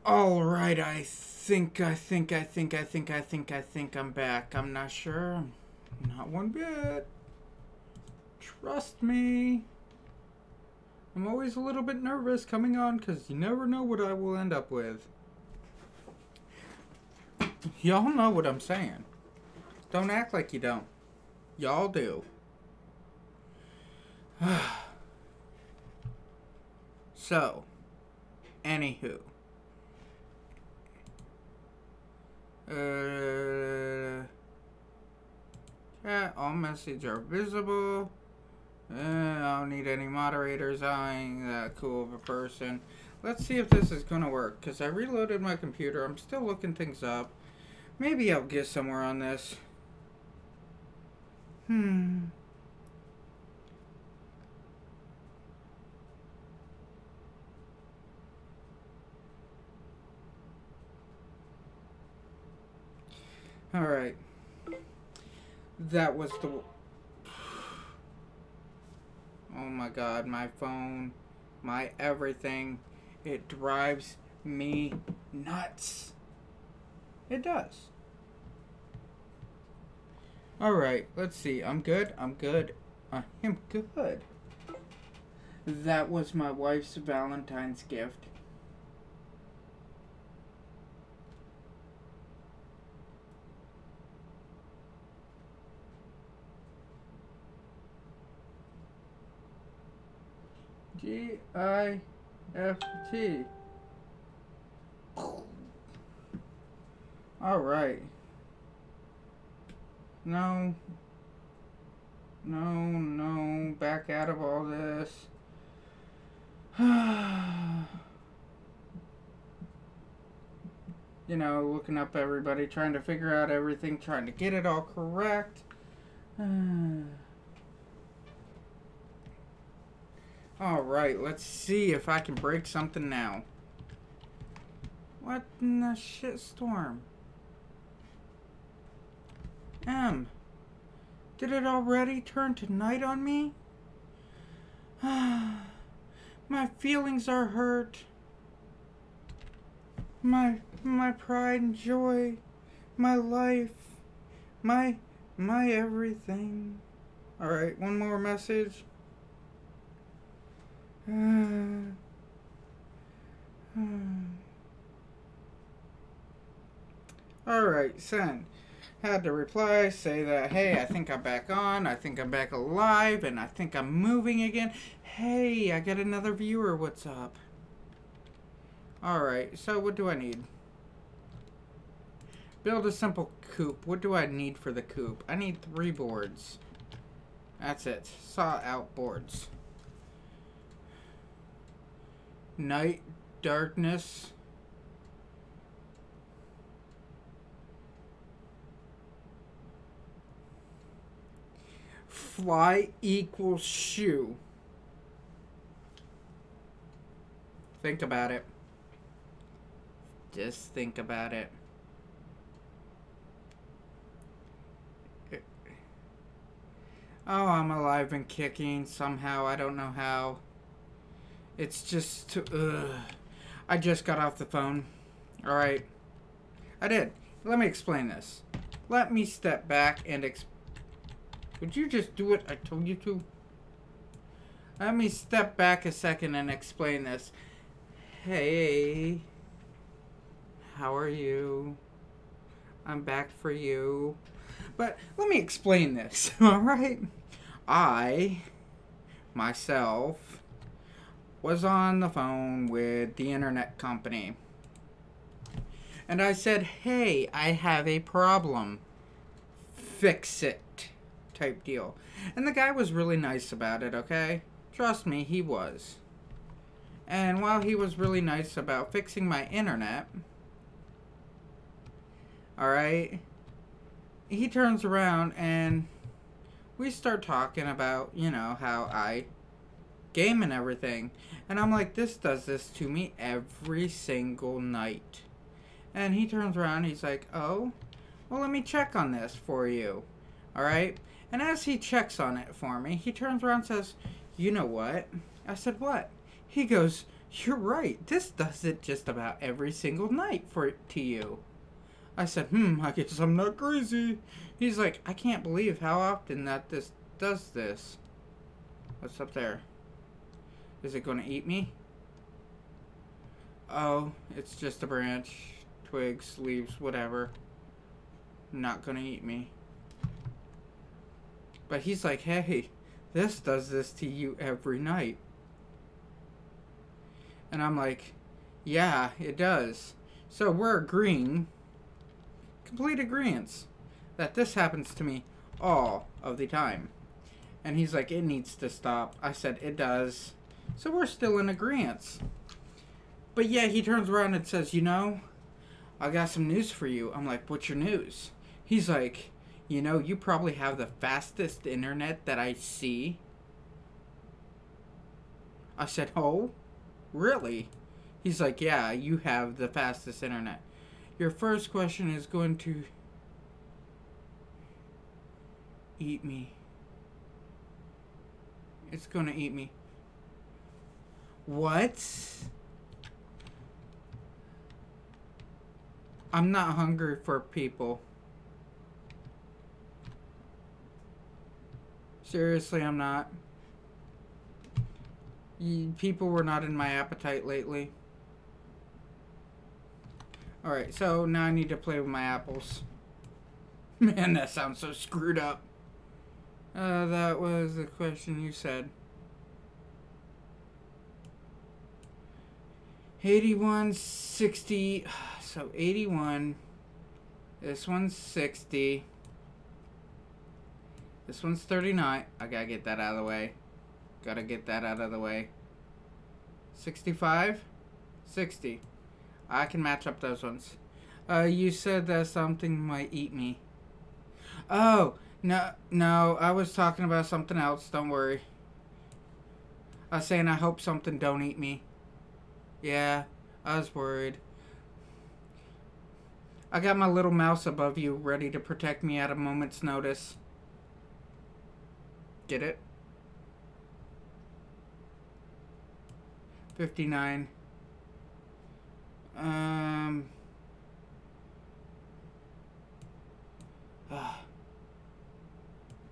All right, I think I'm back. I'm not sure. Not one bit. Trust me. I'm always a little bit nervous coming on because you never know what I will end up with. Y'all know what I'm saying. Don't act like you don't. Y'all do. So, anywho. Chat, all messages are visible. I don't need any moderators. I ain't that cool of a person. Let's see if this is gonna work, because I reloaded my computer. I'm still looking things up. Maybe I'll get somewhere on this. Alright. That was the... Oh my god, my phone, my everything. It drives me nuts. It does. Alright, let's see. I'm good. I'm good. I am good. That was my wife's Valentine's gift. G-I-F-T. Alright. No. No. Back out of all this. You know, looking up everybody, trying to figure out everything, trying to get it all correct. Alright, let's see if I can break something now. What in the shitstorm? Did it already turn to night on me? My feelings are hurt. My pride and joy. My life. My everything. Alright, one more message. Alright, send. Had to reply, say that, hey, I think I'm back on, I think I'm back alive, and I think I'm moving again. Hey, I got another viewer, what's up? Alright, so what do I need? Build a simple coop. What do I need for the coop? I need 3 boards. That's it. Saw out boards. Night, darkness. Fly equals shoe. Think about it. Just think about it. Oh, I'm alive and kicking somehow. I don't know how. It's just... I just got off the phone. Alright. I did. Let me explain this. Let me step back and Would you just do what I told you to? Let me step back a second and explain this. Hey. How are you? I'm back for you. But let me explain this, alright? I, myself, was on the phone with the internet company. And I said, hey, I have a problem. Fix it. Type deal. And the guy was really nice about it, okay? Trust me, he was. And while he was really nice about fixing my internet, alright, he turns around and we start talking about, you know, how I game and everything. And I'm like, this does this to me every single night. And he turns around, he's like, oh, well, let me check on this for you. Alright? And as he checks on it for me, he turns around and says, you know what? I said, what? He goes, You're right. This does it just about every single night to you. I said, I guess I'm not crazy. He's like, I can't believe how often that this does this. What's up there? Is it going to eat me? Oh, it's just a branch. Twigs, leaves, whatever. Not going to eat me. But he's like, hey, this does this to you every night. And I'm like, yeah, it does. So we're agreeing, complete agreeance, that this happens to me all of the time. And he's like, it needs to stop. I said, it does. So we're still in agreeance. But yeah, he turns around and says, you know, I got some news for you. I'm like, what's your news? He's like, you know, you probably have the fastest internet that I see. I said, oh, really? He's like, yeah, you have the fastest internet. Your first question is going to eat me. It's going to eat me. What? I'm not hungry for people. Seriously, I'm not. People were not in my appetite lately. Alright, so now I need to play with my apples. Man, that sounds so screwed up. That was the question you said. 81, 60. So 81. This one's 60. This one's 39. I gotta get that out of the way. Gotta get that out of the way. 65? 60. I can match up those ones. You said that something might eat me. Oh, no, I was talking about something else. Don't worry. I was saying I hope something don't eat me. Yeah, I was worried. I got my little mouse above you, ready to protect me at a moment's notice. Get it? 59.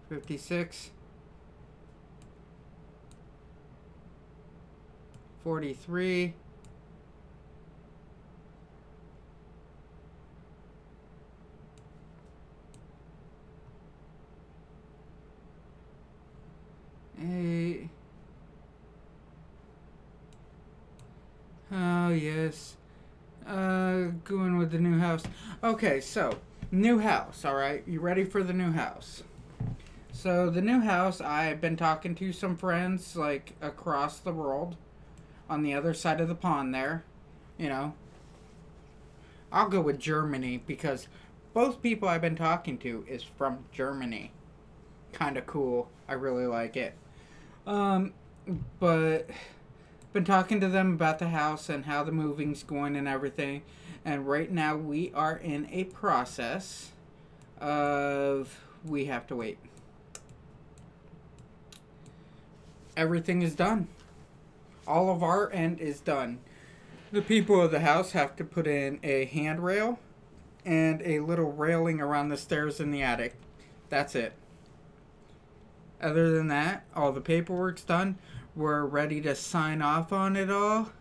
56. 43. 8. Oh, yes. Going with the new house. Okay, so, new house, alright? You ready for the new house? So, the new house, I've been talking to some friends, like, across the world. On the other side of the pond there. You know. I'll go with Germany, because both people I've been talking to is from Germany. Kinda cool. I really like it. But been talking to them about the house and how the moving's going and everything. And right now we are in a process of we have to wait. Everything is done. All of our end is done. The people of the house have to put in a handrail and a little railing around the stairs in the attic. That's it. Other than that, all the paperwork's done. We're ready to sign off on it all.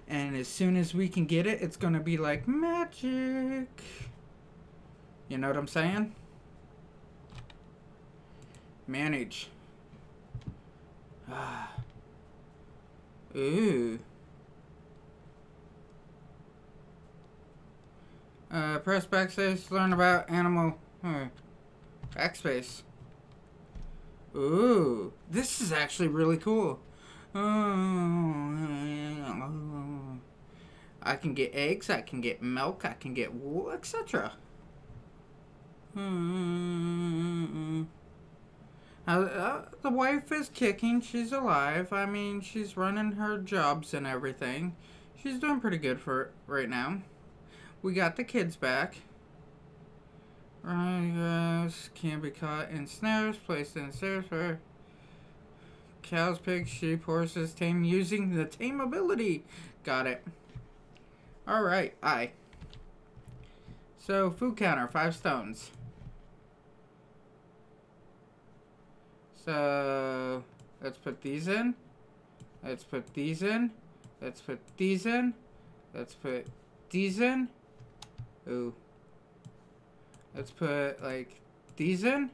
And as soon as we can get it, it's going to be like magic. You know what I'm saying? Manage. Ooh. Press backspace to learn about animal. Backspace. Ooh. This is actually really cool. I can get eggs, I can get milk, I can get wool, etc. The wife is kicking, she's alive. I mean, she's running her jobs and everything. She's doing pretty good for right now. We got the kids back. Can be caught in snares, placed in snares for cows, pigs, sheep, horses, tame using the tame ability. Got it. Alright, aye. So, food counter, 5 stones. So, let's put these in. Let's put these in. Let's put these in. Let's put these in. Ooh. Let's put, like, these in.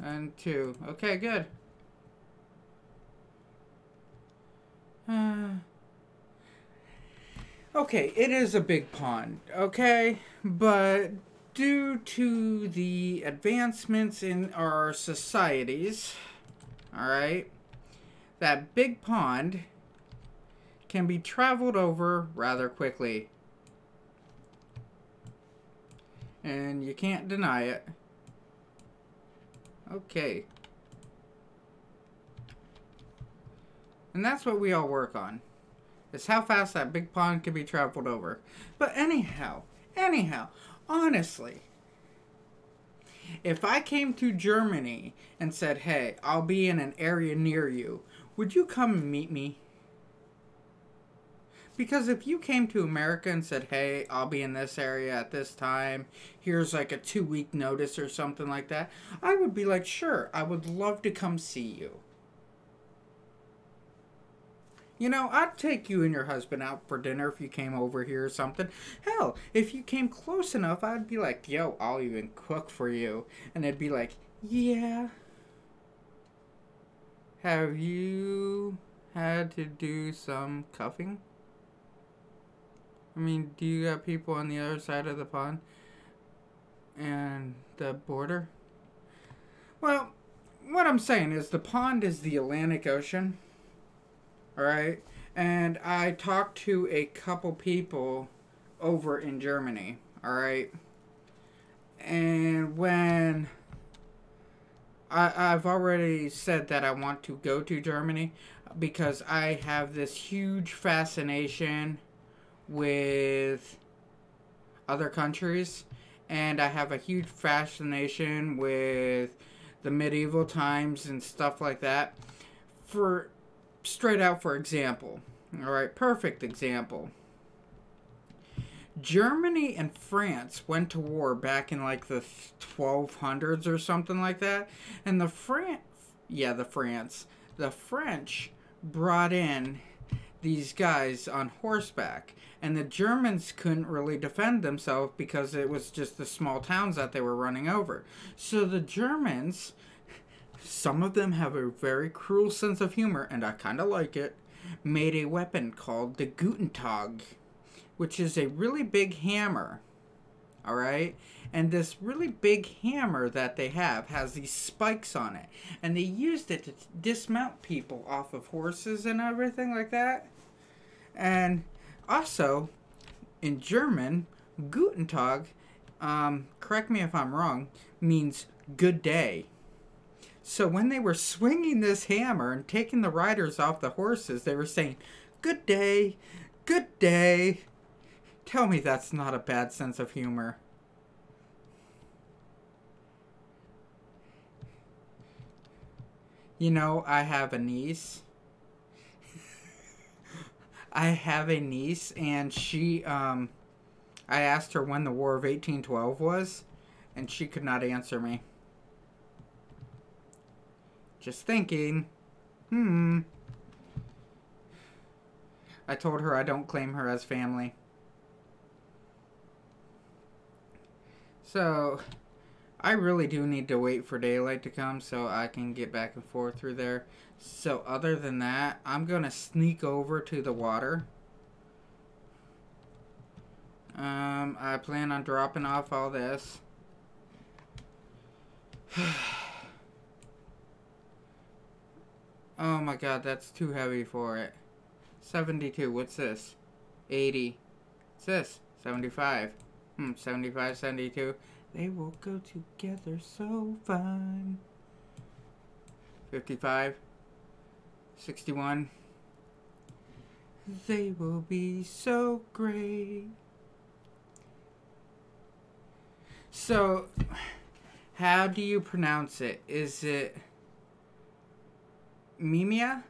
And 2. Okay, good. Okay, it is a big pond, okay? But due to the advancements in our societies, alright, that big pond can be traveled over rather quickly. And you can't deny it. Okay. And that's what we all work on. Is how fast that big pond can be traveled over. But anyhow, honestly, if I came to Germany and said, hey, I'll be in an area near you, would you come and meet me? Because if you came to America and said, hey, I'll be in this area at this time, here's like a 2-week notice or something like that, I would be like, sure, I would love to come see you. You know, I'd take you and your husband out for dinner if you came over here or something. Hell, if you came close enough, I'd be like, yo, I'll even cook for you. And they'd be like, yeah. Have you had to do some cuffing? I mean, do you got people on the other side of the pond? And the border? Well, what I'm saying is the pond is the Atlantic Ocean. Alright? And I talked to a couple people over in Germany. Alright? And when I've already said that I want to go to Germany because I have this huge fascination with other countries, and I have a huge fascination with the medieval times and stuff like that. For example, all right, perfect example. Germany and France went to war back in like the 1200s or something like that, and the French brought in these guys on horseback, and the Germans couldn't really defend themselves because it was just the small towns that they were running over. So the Germans, some of them have a very cruel sense of humor, and I kind of like it, made a weapon called the Gutentag, which is a really big hammer, alright? And this really big hammer that they have has these spikes on it, and they used it to dismount people off of horses and everything like that. And also, in German, Guten Tag, correct me if I'm wrong, means good day. So when they were swinging this hammer and taking the riders off the horses, they were saying, good day, good day. Tell me that's not a bad sense of humor. You know, I have a niece. And she, I asked her when the War of 1812 was, and she could not answer me. Just thinking. I told her I don't claim her as family. So, I really do need to wait for daylight to come so I can get back and forth through there. So other than that, I'm going to sneak over to the water. I plan on dropping off all this. Oh my god, that's too heavy for it. 72, what's this? 80. What's this? 75. 75, 72. They will go together so fine. 55. 61. They will be so great. So, How do you pronounce it? Is it Mimia?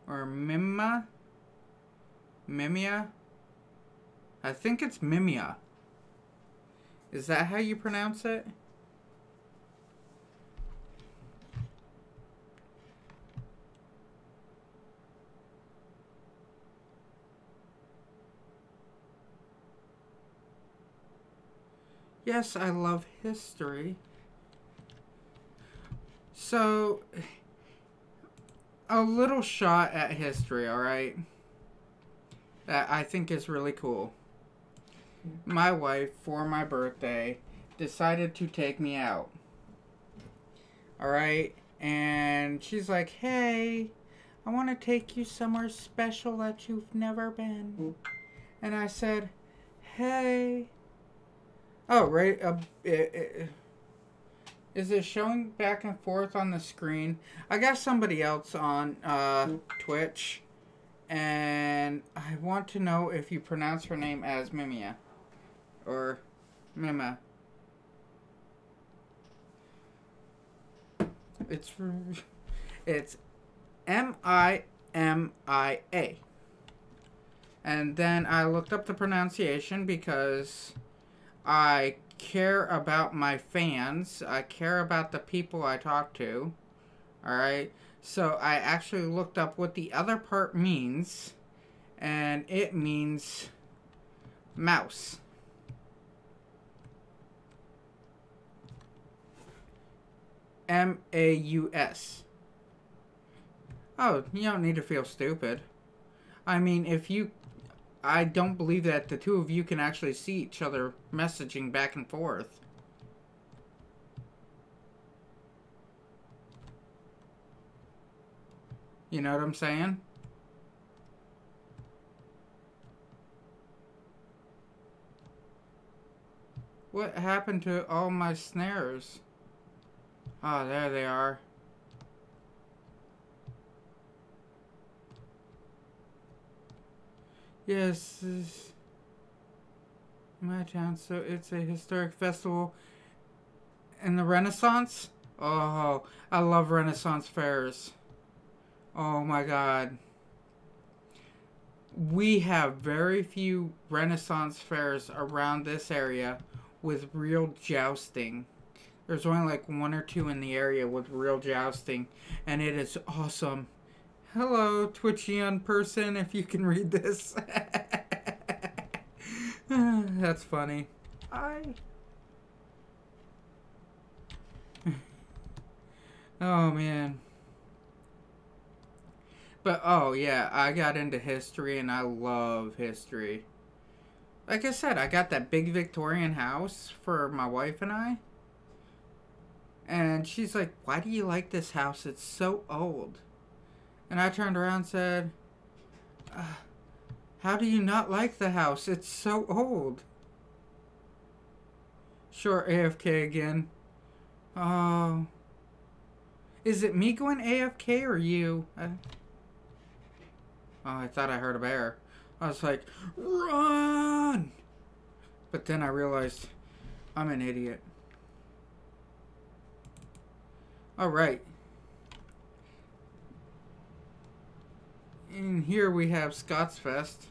Or Mimma? Mimia? I think it's Mimia. Is that how you pronounce it? Yes, I love history. So, a little shot at history, alright? That I think is really cool. My wife, for my birthday, decided to take me out. Alright? And she's like, hey, I want to take you somewhere special that you've never been. And I said, hey. Oh, right. Is it showing back and forth on the screen? I got somebody else on Twitch. And I want to know if you pronounce her name as Mimia. Or Mima. It's Mimia. And then I looked up the pronunciation because I care about my fans. I care about the people I talk to. Alright? So I actually looked up what the other part means. And it means mouse. M-A-U-S. Oh, you don't need to feel stupid. I mean, I don't believe that the two of you can actually see each other messaging back and forth. You know what I'm saying? What happened to all my snares? Ah, there they are. Yes, this is my town, so it's a historic festival in the Renaissance. Oh, I love Renaissance fairs. Oh my God. We have very few Renaissance fairs around this area with real jousting. There's only like one or two in the area with real jousting, and it is awesome. Hello, Twitchian person, if you can read this. That's funny. Oh, man. But, oh, yeah, I got into history, and I love history. Like I said, I got that big Victorian house for my wife and I. And she's like, why do you like this house? It's so old. And I turned around and said, how do you not like the house? It's so old. Sure, AFK again. Oh. Is it me going AFK or you? Oh, I thought I heard a bear. I was like, run! But then I realized I'm an idiot. Alright. And here we have Scotsfest.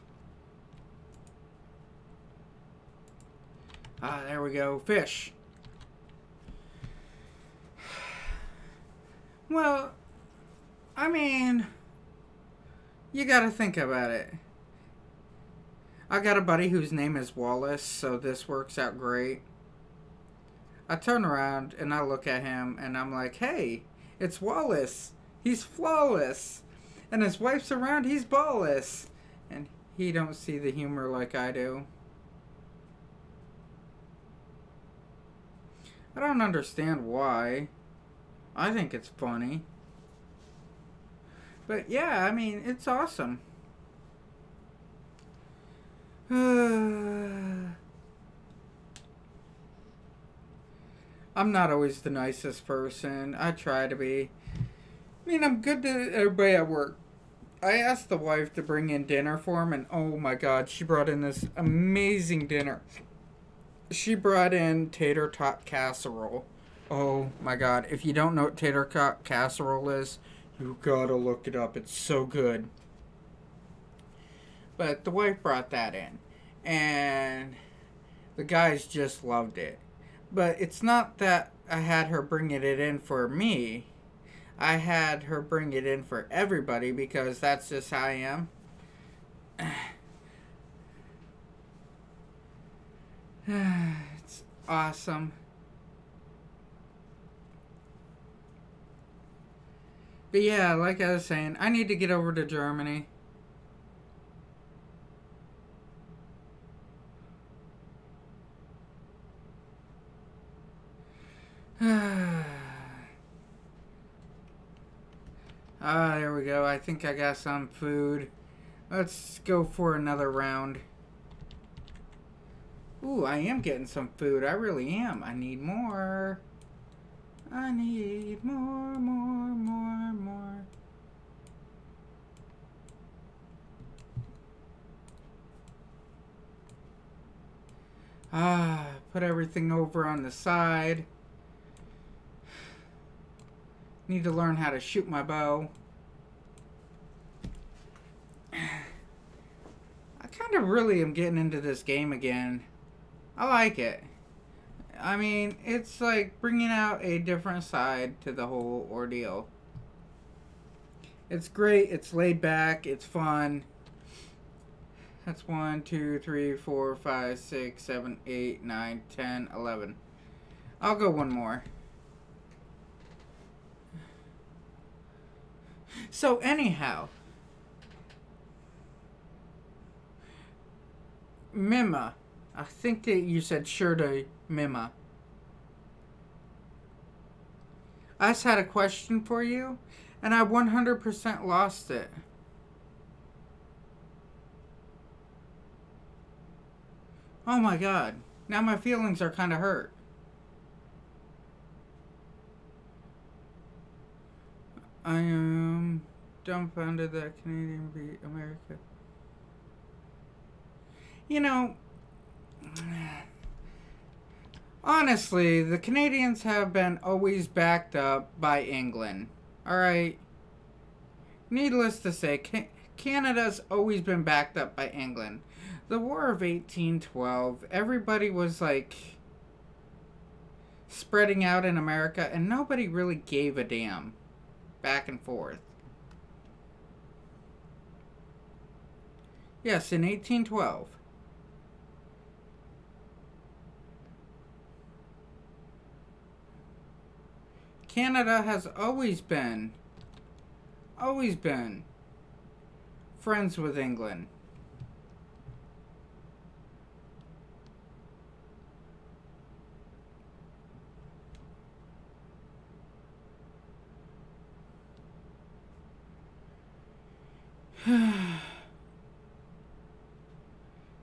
Ah, there we go. Fish. Well, I mean, you gotta think about it. I got a buddy whose name is Wallace, so this works out great. I turn around and I look at him and I'm like, hey, it's Wallace. He's flawless. And his wife's around, he's ballless. And he don't see the humor like I do. I don't understand why. I think it's funny. But yeah, I mean, it's awesome. I'm not always the nicest person. I try to be. I mean, I'm good to everybody at work. I asked the wife to bring in dinner for him, and oh my God, she brought in this amazing dinner. She brought in tater tot casserole. Oh my god. If you don't know what tater tot casserole is, you gotta look it up. It's so good. But the wife brought that in. And the guys just loved it. But it's not that I had her bringing it in for me. I had her bring it in for everybody because that's just how I am. It's awesome. But yeah, like I was saying, I need to get over to Germany. There we go. I think I got some food. Let's go for another round. Ooh, I am getting some food. I really am. I need more. I need more. Put everything over on the side. Need to learn how to shoot my bow. I kind of really am getting into this game again. I like it. I mean, it's like bringing out a different side to the whole ordeal. It's great. It's laid back. It's fun. That's 1, 2, 3, 4, 5, 6, 7, 8, 9, 10, 11. I'll go one more. So anyhow, Mima, I think that you said Shirley Mima. I just had a question for you, and I 100% lost it. Oh my god, now my feelings are kind of hurt. I am dumbfounded that Canadian beat America. You know, honestly, the Canadians have been always backed up by England. Alright? Needless to say, Canada's always been backed up by England. The War of 1812, everybody was like spreading out in America, and nobody really gave a damn. Back and forth. Yes, in 1812. Canada has always been friends with England.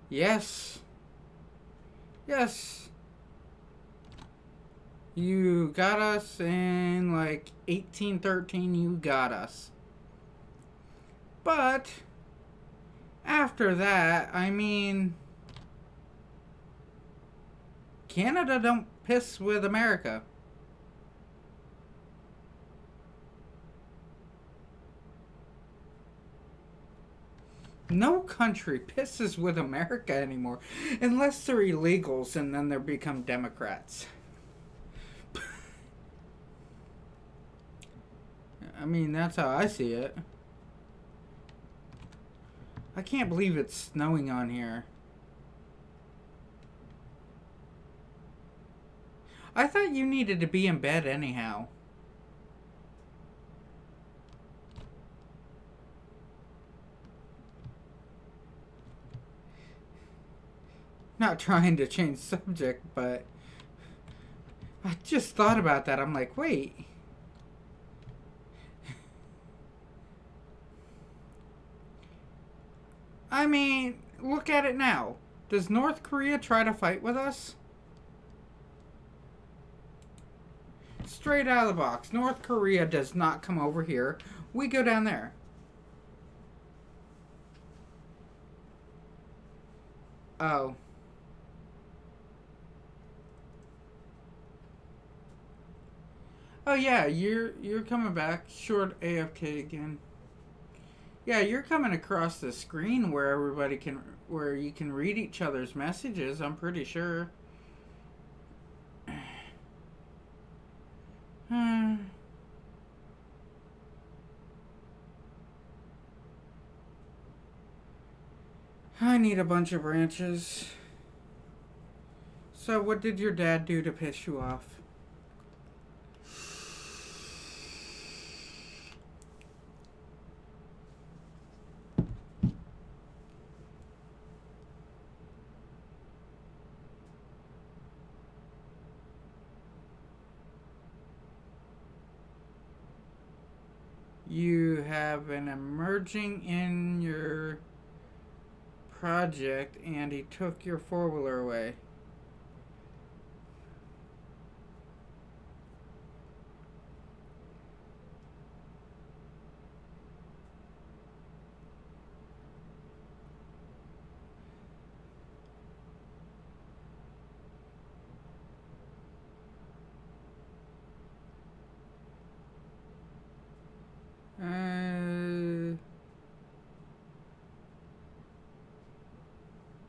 Yes. Yes. You got us in like 1813, you got us. But after that, I mean, Canada don't piss with America. No country pisses with America anymore, unless they're illegals and then they become Democrats. I mean, that's how I see it. I can't believe it's snowing on here. I thought you needed to be in bed anyhow. Not trying to change subject, but I just thought about that. I'm like, wait. I mean, look at it now. Does North Korea try to fight with us? Straight out of the box. North Korea does not come over here. We go down there. Oh. Oh yeah, you're coming back. Short AFK again. Yeah, you're coming across the screen where where you can read each other's messages, I'm pretty sure. I need a bunch of branches. So what did your dad do to piss you off? You have an emerging in your project and he took your four-wheeler away.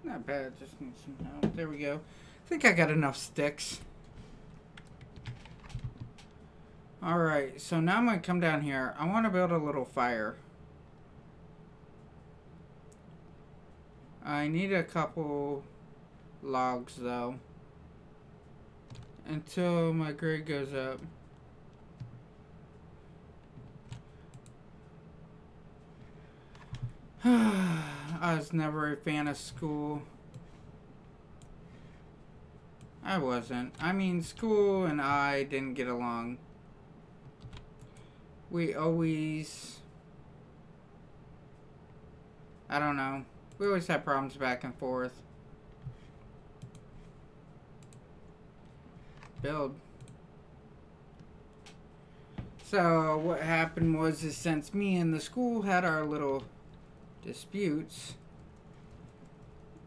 Not bad, just need some help. There we go. I think I got enough sticks. Alright, so now I'm going to come down here. I want to build a little fire. I need a couple logs though. Until my grade goes up. I was never a fan of school. I wasn't. I mean, school and I didn't get along. We always... I don't know. We always had problems back and forth. Build. So, what happened was, is since me and the school had our little disputes,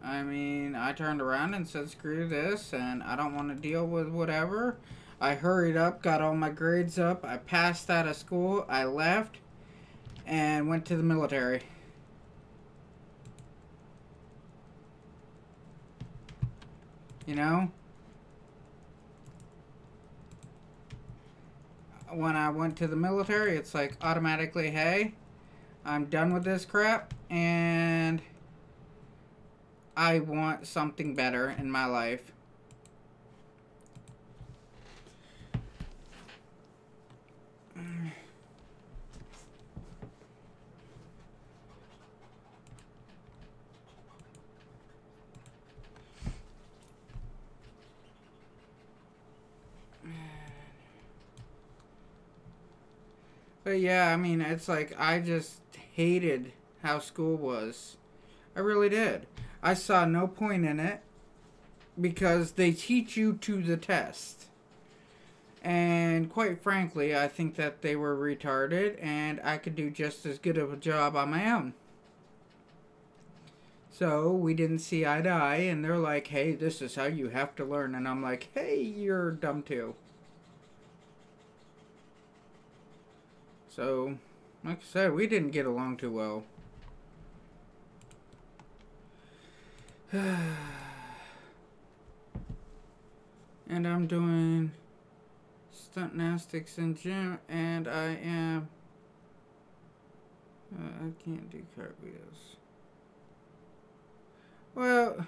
I mean, I turned around and said, screw this, and I don't want to deal with whatever. I hurried up, got all my grades up, I passed out of school, I left, and went to the military. You know? When I went to the military, it's like automatically, hey, I'm done with this crap, and I want something better in my life. But yeah, I mean, it's like I just hated how school was. I really did. I saw no point in it because they teach you to the test. And quite frankly, I think that they were retarded and I could do just as good of a job on my own. So we didn't see eye to eye, and they're like, hey, this is how you have to learn. And I'm like, hey, you're dumb too. So, like I said, we didn't get along too well. And I'm doing stunt gymnastics in gym, and I am... I can't do cartwheels. Well,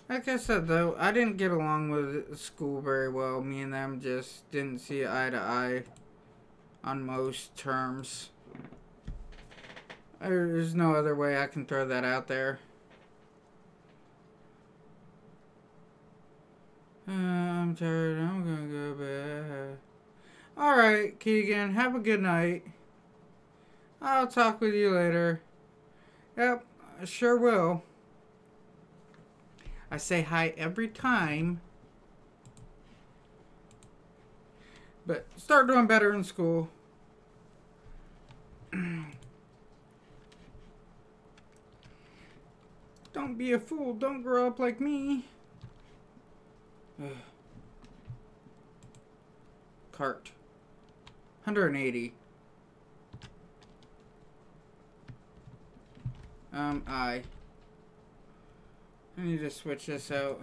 like I said though, I didn't get along with school very well. Me and them just didn't see eye to eye on most terms. There's no other way I can throw that out there. I'm tired. I'm gonna go bed. Alright, Keegan. Have a good night. I'll talk with you later. Yep, I sure will. I say hi every time. But start doing better in school. Don't be a fool. Don't grow up like me. cart. 180. I need to switch this out.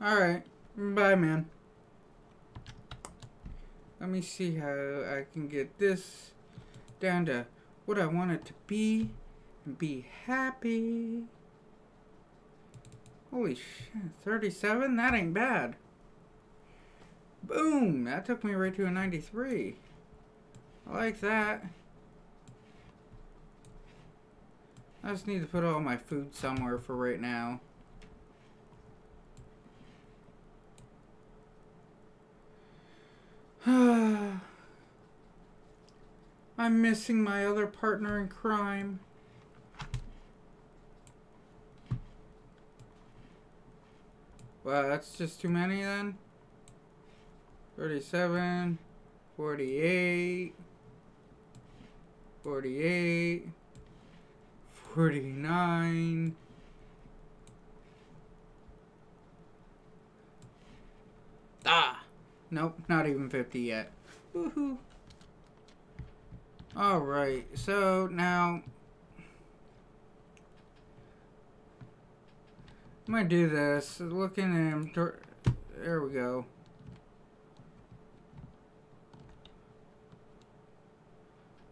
Alright. Bye, man. Let me see how I can get this down to what I want it to be and be happy. Holy shit, 37? That ain't bad. Boom! That took me right to a 93. I like that. I just need to put all my food somewhere for right now. I'm missing my other partner in crime. Wow, that's just too many then. 37, 48, 48, 49. Ah! Nope, not even 50 yet. Woohoo! Alright, so now I'm gonna do this. Looking at him. There we go.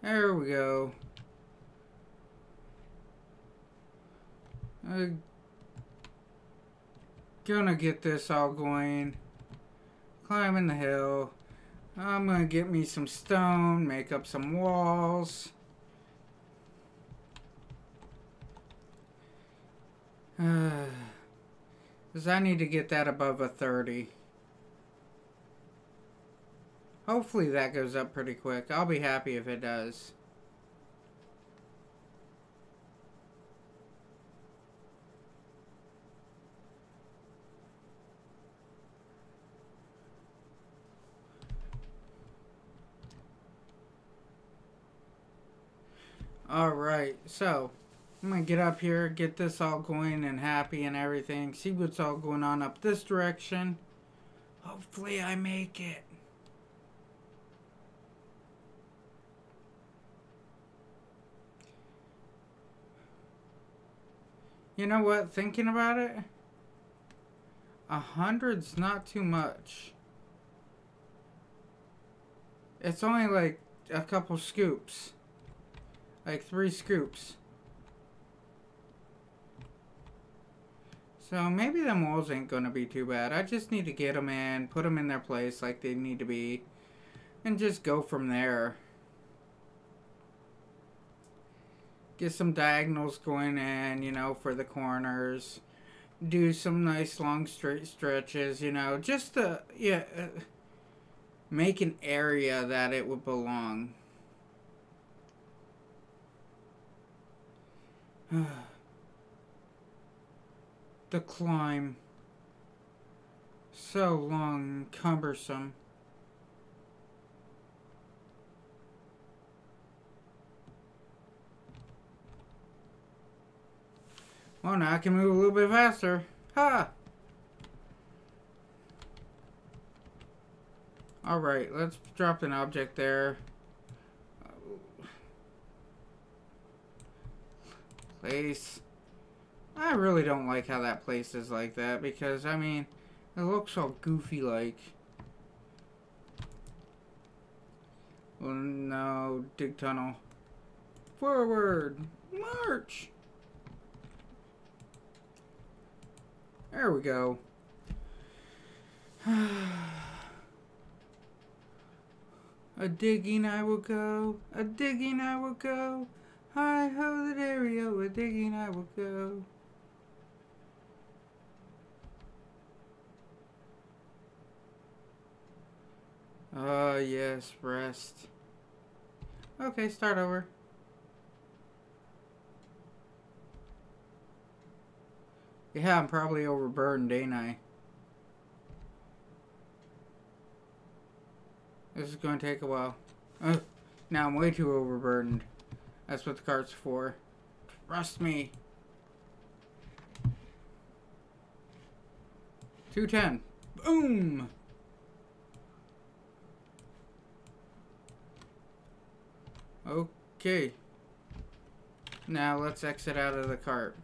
There we go. I'm gonna get this all going. Climbing the hill. I'm gonna get me some stone, make up some walls. Because I need to get that above a 30. Hopefully that goes up pretty quick. I'll be happy if it does. Alright, so I'm gonna get up here, get this all going and happy and everything. See what's all going on up this direction. Hopefully I make it. You know what? Thinking about it, 100's not too much. It's only like a couple scoops. Like 3 scoops. So maybe them walls ain't gonna be too bad. I just need to get them in, put them in their place like they need to be, and just go from there. Get some diagonals going in, you know, for the corners. Do some nice long straight stretches, you know, just to, yeah, make an area that it would belong. The climb. So long and cumbersome. Well, now I can move a little bit faster. Ha! Alright, let's drop an object there. Place. I really don't like how that place is like that because, I mean, it looks all goofy like. Oh no, dig tunnel. Forward! March! There we go. A digging I will go, a digging I will go. Hi ho the dairy-o, a digging I will go. Yes, rest. Okay, start over. Yeah, I'm probably overburdened, ain't I? This is going to take a while. Now I'm way too overburdened. That's what the cart's for. Trust me. 210. Boom! Okay. Now let's exit out of the cart.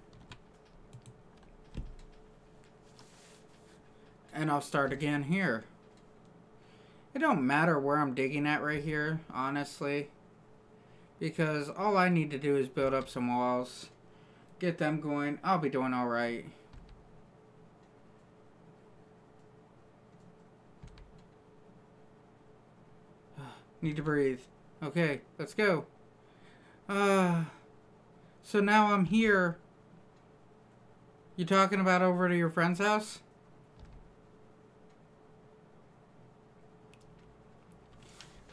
And I'll start again here. It don't matter where I'm digging at right here, honestly. Because all I need to do is build up some walls. Get them going. I'll be doing alright. Need to breathe. Okay, let's go. So now I'm here. You talking about over to your friend's house?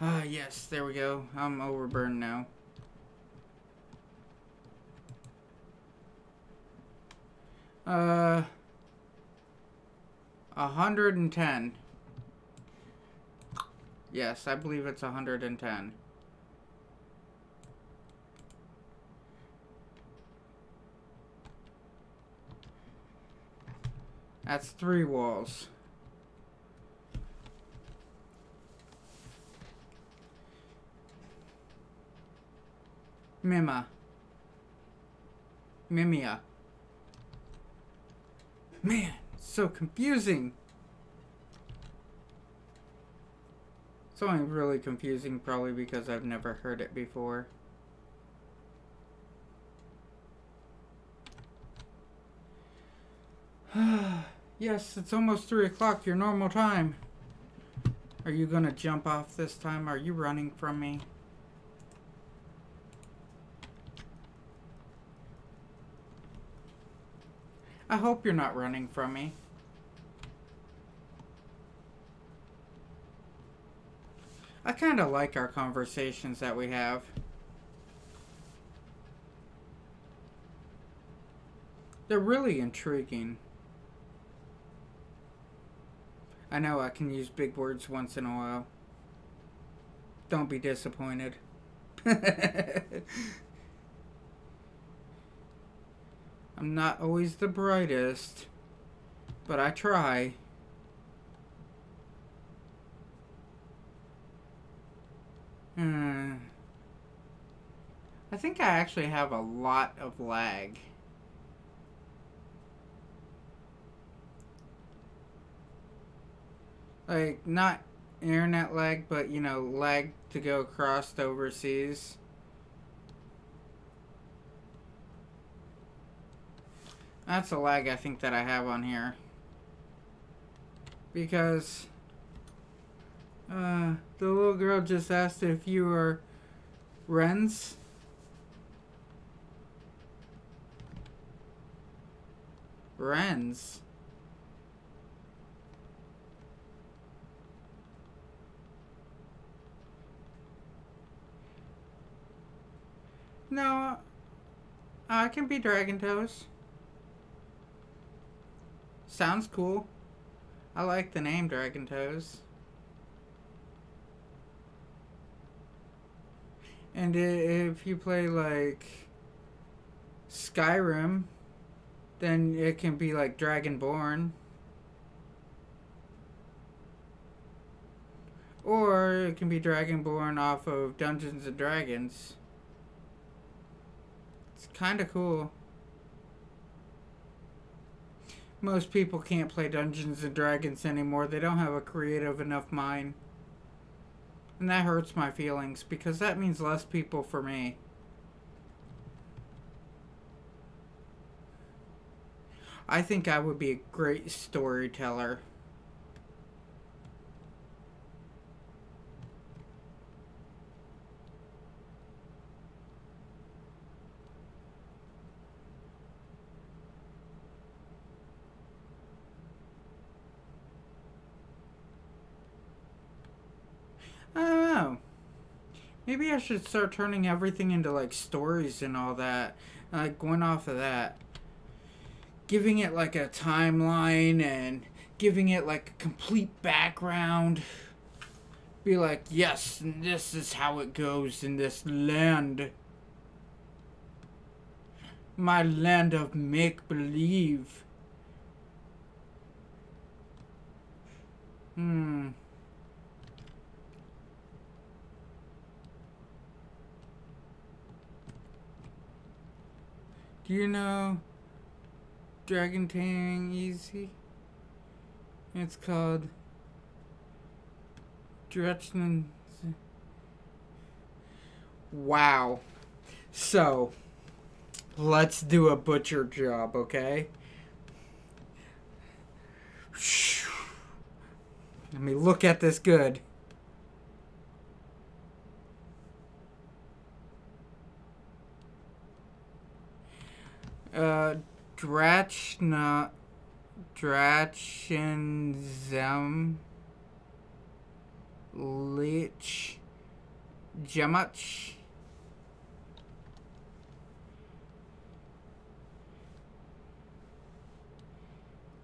Yes, there we go. I'm overburned now. Uh, 110. Yes, I believe it's 110. That's 3 walls. Mimia. Man, so confusing. It's only really confusing probably because I've never heard it before. Yes, it's almost 3 o'clock, your normal time. Are you gonna jump off this time? Are you running from me? I hope you're not running from me. I kind of like our conversations that we have. They're really intriguing. I know I can use big words once in a while. Don't be disappointed. I'm not always the brightest, but I try. I think I actually have a lot of lag. Like, not internet lag, but, you know, lag to go across to overseas. That's a lag I think that I have on here. Because the little girl just asked if you were Wrens. Wrens. No, I can be Dragon Toes. Sounds cool. I like the name Dragon Toes. And if you play like Skyrim, then it can be like Dragonborn. Or it can be Dragonborn off of Dungeons and Dragons. It's kind of cool. Most people can't play Dungeons and Dragons anymore. They don't have a creative enough mind. And that hurts my feelings, because that means less people for me. I think I would be a great storyteller. I don't know. Maybe I should start turning everything into like stories and all that. Like going off of that. Giving it like a timeline and giving it like a complete background. Be like, yes, this is how it goes in this land. My land of make-believe. Hmm. Do you know Dragon Taming Easy? It's called Direction. Wow. So, let's do a butcher job, okay? Let me look at this good. Drachenzem Lich Gemach.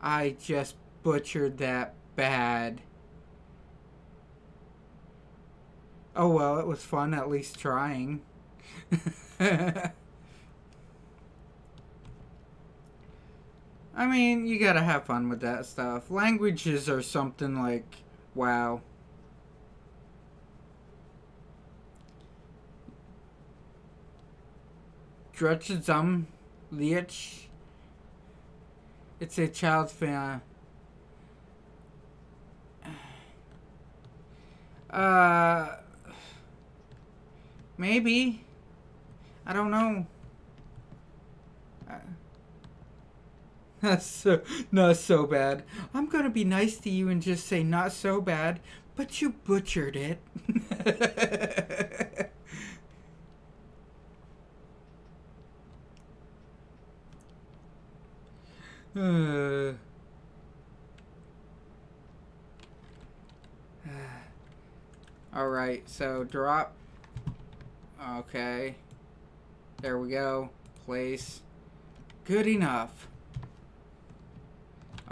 I just butchered that bad. Oh well, it was fun at least trying. I mean, you gotta have fun with that stuff. Languages are something like, wow. Drutchazum Liech. It's a child's fan. Maybe. I don't know. Not so bad. I'm gonna be nice to you and just say not so bad, but you butchered it. Alright, so drop. Okay. There we go. Place. Good enough.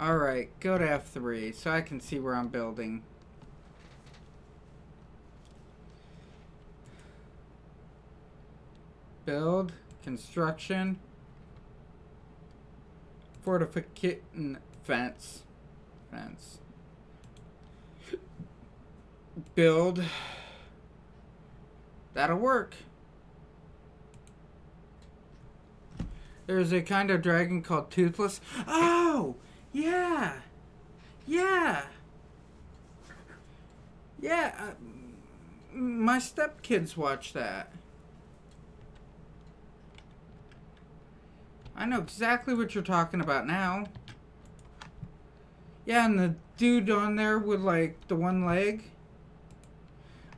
Alright, go to F3 so I can see where I'm building. Build, construction, fortification, fence. Build. That'll work. There's a kind of dragon called Toothless. Oh! Yeah! Yeah! Yeah! My stepkids watch that. I know exactly what you're talking about now. Yeah, and the dude on there with, like, the one leg.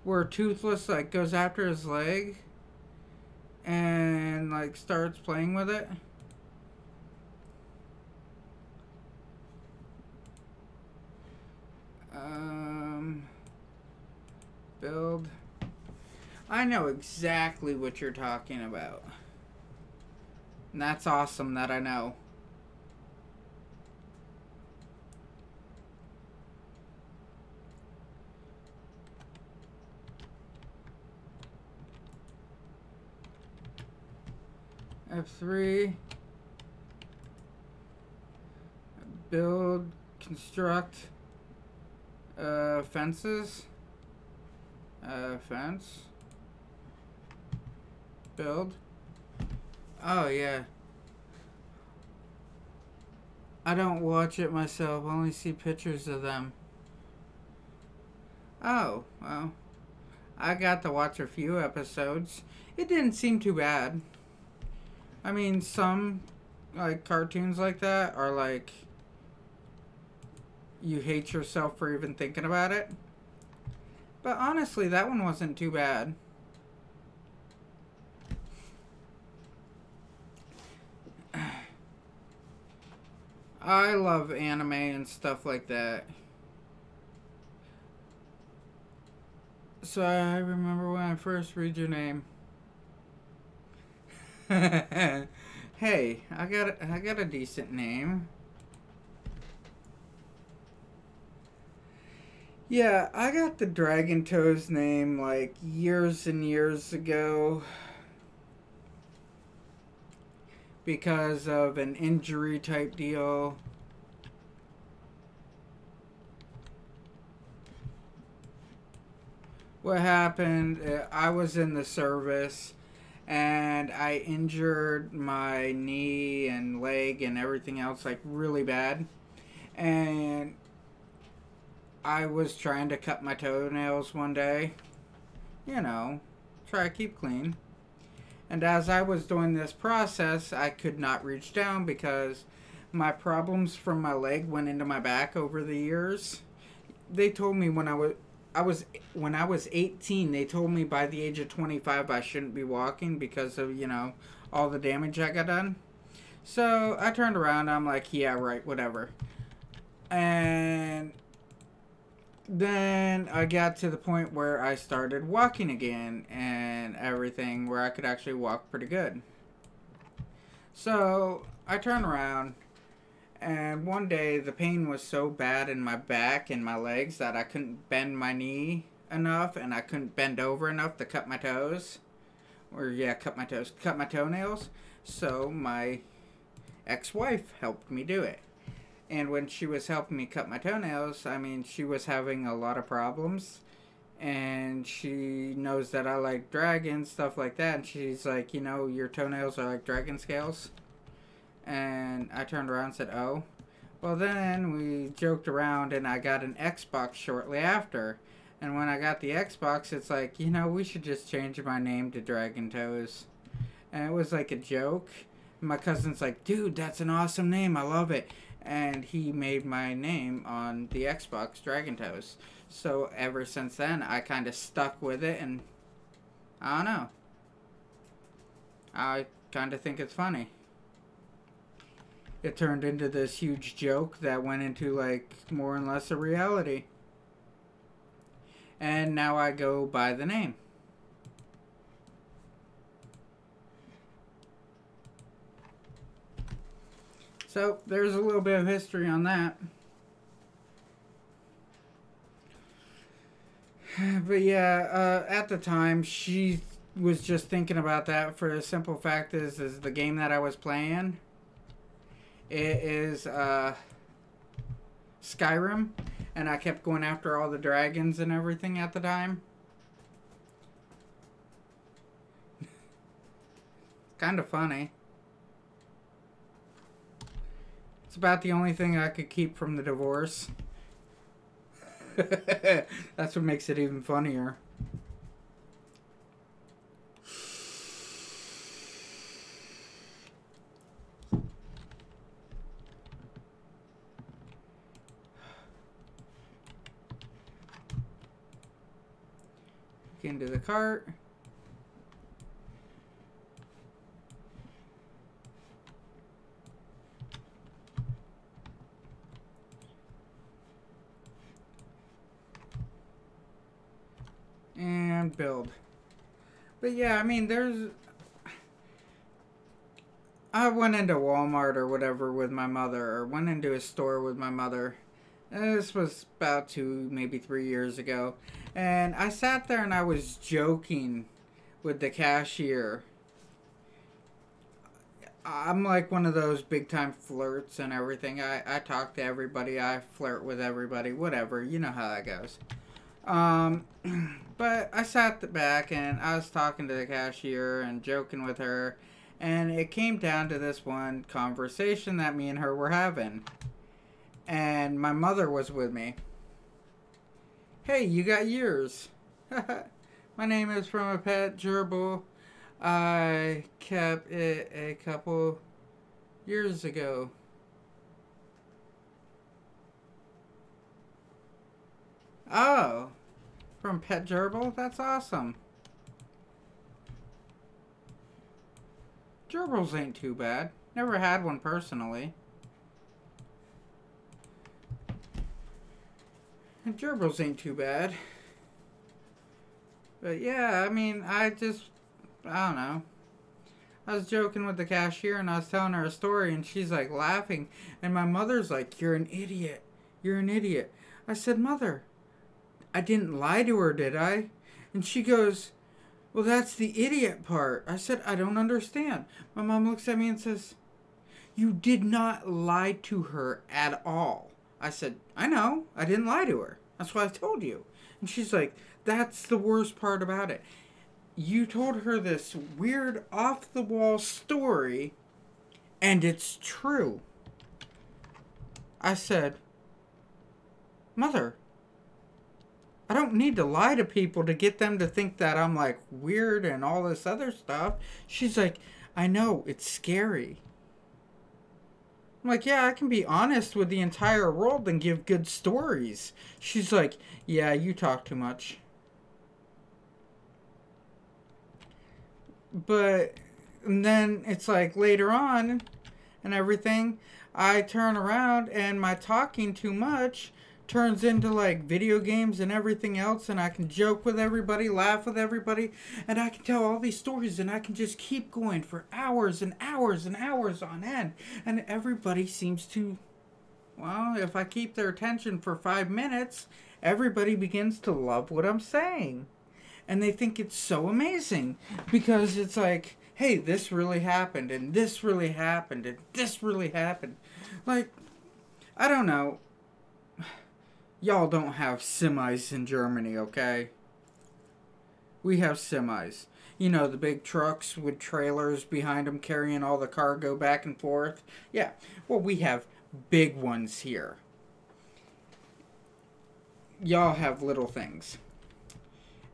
Where Toothless, like, goes after his leg. And, like, starts playing with it. Build. I know exactly what you're talking about. And that's awesome that I know. F3. Build, construct, fences. Fence. Build. Oh, yeah. I don't watch it myself. I only see pictures of them. Oh, well. I got to watch a few episodes. It didn't seem too bad. I mean, some, like, cartoons like that are, like, you hate yourself for even thinking about it. But honestly, that one wasn't too bad. I love anime and stuff like that. So I remember when I first read your name. Hey, I got a decent name. Yeah, I got the Dragon Toes name like years and years ago because of an injury type deal. what happened, I was in the service and I injured my knee and leg and everything else like really bad. And I was trying to cut my toenails one day. You know, try to keep clean. And as I was doing this process, I could not reach down because my problems from my leg went into my back over the years. They told me when I was 18, they told me by the age of 25 I shouldn't be walking because of, you know, all the damage I got done. So I turned around, I'm like, yeah, right, whatever. And then I got to the point where I started walking again and everything, where I could actually walk pretty good. So I turned around, and one day the pain was so bad in my back and my legs that I couldn't bend my knee enough and I couldn't bend over enough to cut my toes. Or yeah, cut my toes, cut my toenails. So my ex-wife helped me do it. And when she was helping me cut my toenails, I mean, she was having a lot of problems. And she knows that I like dragons, stuff like that. And she's like, you know, your toenails are like dragon scales. And I turned around and said, oh. Well, then we joked around and I got an Xbox shortly after. And when I got the Xbox, it's like, you know, we should just change my name to Dragon Toes. And it was like a joke. And my cousin's like, dude, that's an awesome name. I love it. And he made my name on the Xbox, Dragon Toes. So ever since then, I kind of stuck with it, and I don't know. I kind of think it's funny. It turned into this huge joke that went into, like, more and less a reality. And now I go by the name. So, there's a little bit of history on that. But yeah, at the time, she was just thinking about that for the simple fact is the game that I was playing. It is Skyrim, and I kept going after all the dragons and everything at the time. Kind of funny. It's about the only thing I could keep from the divorce. That's what makes it even funnier. Get into the cart. And build. But yeah, I mean, I went into Walmart or whatever with my mother, or went into a store with my mother. This was about 2, maybe 3 years ago. And I sat there and I was joking with the cashier. I'm like one of those big time flirts and everything. I talk to everybody. I flirt with everybody. Whatever. You know how that goes. But I sat back and I was talking to the cashier and joking with her. And it came down to this one conversation that me and her were having. And my mother was with me. Hey, you got yours. My name is from a pet gerbil. I kept it a couple years ago. Oh, from Pet Gerbil? That's awesome. Gerbils ain't too bad. Never had one personally. And gerbils ain't too bad. But yeah, I mean, I don't know. I was joking with the cashier and I was telling her a story and she's like laughing. And my mother's like, you're an idiot. You're an idiot. I said, Mother, I didn't lie to her, did I? And she goes, well, that's the idiot part. I said, I don't understand. My mom looks at me and says, you did not lie to her at all. I said, I know. I didn't lie to her. That's what I told you. And she's like, That's the worst part about it. You told her this weird off-the-wall story, and it's true. I said, Mother, I don't need to lie to people to get them to think that I'm like weird and all this other stuff. She's like, I know, it's scary. I'm like, yeah, I can be honest with the entire world and give good stories. She's like, yeah, you talk too much. But and then it's like later on and everything, I turn around and my talking too much turns into like video games and everything else, and I can joke with everybody, laugh with everybody, and I can tell all these stories, and I can just keep going for hours and hours and hours on end, and everybody seems to, well, if I keep their attention for 5 minutes, everybody begins to love what I'm saying, and they think it's so amazing, because it's like, hey, this really happened, and this really happened, and this really happened. Like, I don't know. Y'all don't have semis in Germany, okay? We have semis. You know, the big trucks with trailers behind them carrying all the cargo back and forth. Yeah, well, we have big ones here. Y'all have little things.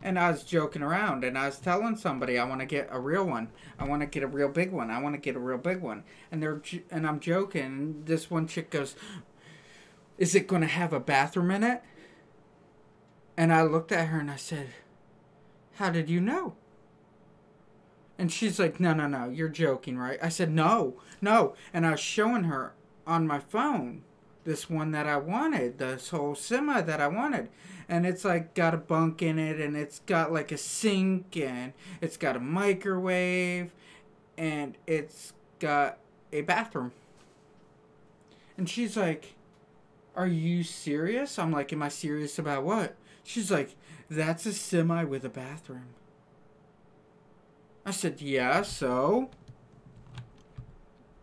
And I was joking around, and I was telling somebody I want to get a real one. I want to get a real big one. I want to get a real big one. And I'm joking, and this one chick goes, is it going to have a bathroom in it? And I looked at her and I said, how did you know? And she's like, no, you're joking, right? I said, no. And I was showing her on my phone this one that I wanted, this whole semi that I wanted. And it's like got a bunk in it, and it's got like a sink, and it's got a microwave, and it's got a bathroom. And she's like, are you serious? I'm like, am I serious about what? She's like, that's a semi with a bathroom. I said, yeah, so?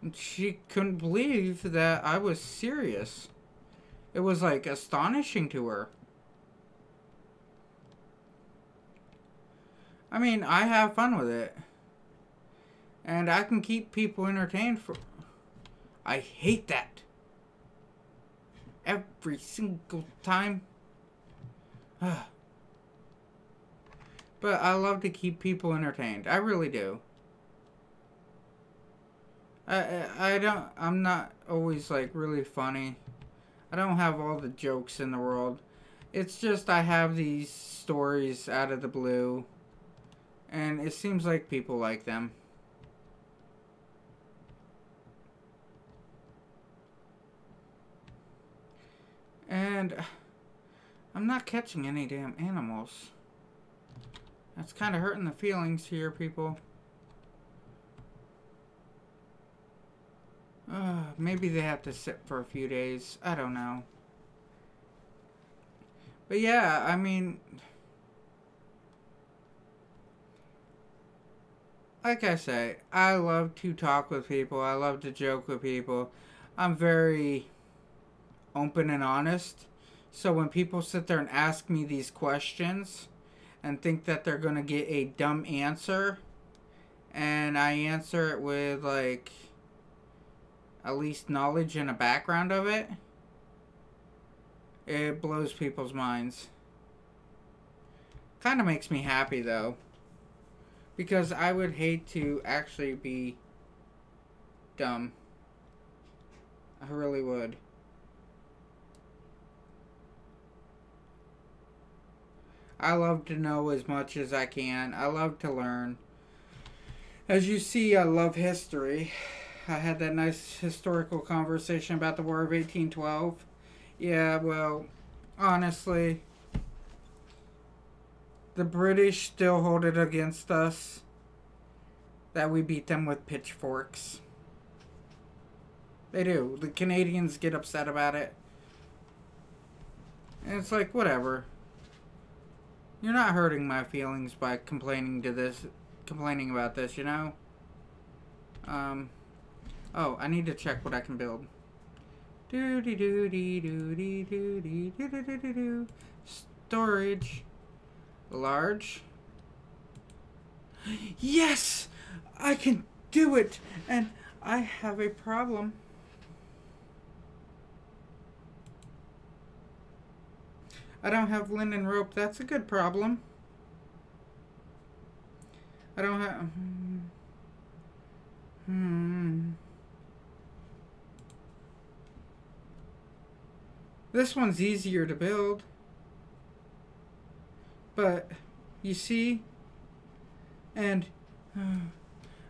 And she couldn't believe that I was serious. It was like astonishing to her. I mean, I have fun with it. And I can keep people entertained for... I hate that. Every single time. But I love to keep people entertained. I really do. I'm not always like really funny. I don't have all the jokes in the world. It's just I have these stories out of the blue. And it seems like people like them. And I'm not catching any damn animals. That's kind of hurting the feelings here, people. Maybe they have to sit for a few days. I don't know. But yeah, I mean... like I say, I love to talk with people. I love to joke with people. I'm very open and honest. So when people sit there and ask me these questions and think that they're going to get a dumb answer, and I answer it with like at least knowledge and a background of it, it blows people's minds. Kind of makes me happy though. Because I would hate to actually be dumb. I really would. I love to know as much as I can. I love to learn. As you see, I love history. I had that nice historical conversation about the War of 1812. Yeah, well, honestly... the British still hold it against us that we beat them with pitchforks. They do. The Canadians get upset about it. And it's like, whatever. You're not hurting my feelings by complaining about this, you know? Oh, I need to check what I can build. Storage. Large. Yes! I can do it! And I have a problem. I don't have linen rope. That's a good problem. I don't have... This one's easier to build. But, you see? And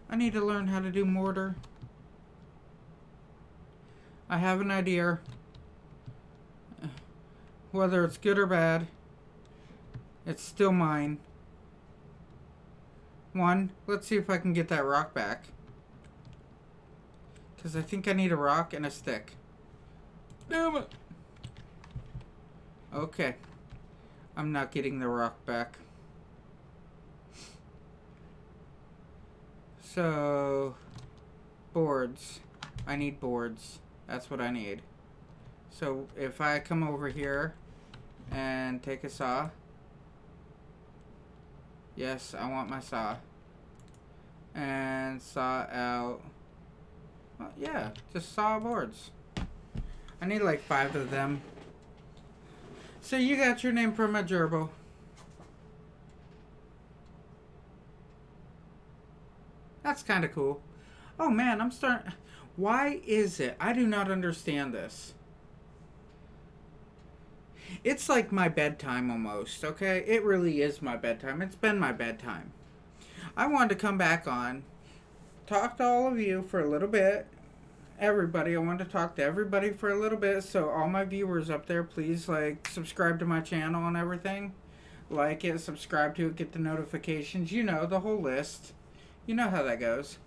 I need to learn how to do mortar. I have an idea. Whether it's good or bad, it's still mine. Let's see if I can get that rock back. Because I think I need a rock and a stick. Damn it! Okay. I'm not getting the rock back. So, boards. I need boards. That's what I need. So, if I come over here and take a saw. Yes, I want my saw. And saw out. Well, yeah, just saw boards. I need like 5 of them. So you got your name from a gerbil. That's kind of cool. Oh man, I'm starting... Why is it? I do not understand this. It's like my bedtime almost, okay? It really is my bedtime. It's been my bedtime. I wanted to come back on, talk to all of you for a little bit. Everybody, I wanted to talk to everybody for a little bit. So all my viewers up there, please like subscribe to my channel and everything. Like it, subscribe to it, get the notifications. You know, the whole list. You know how that goes.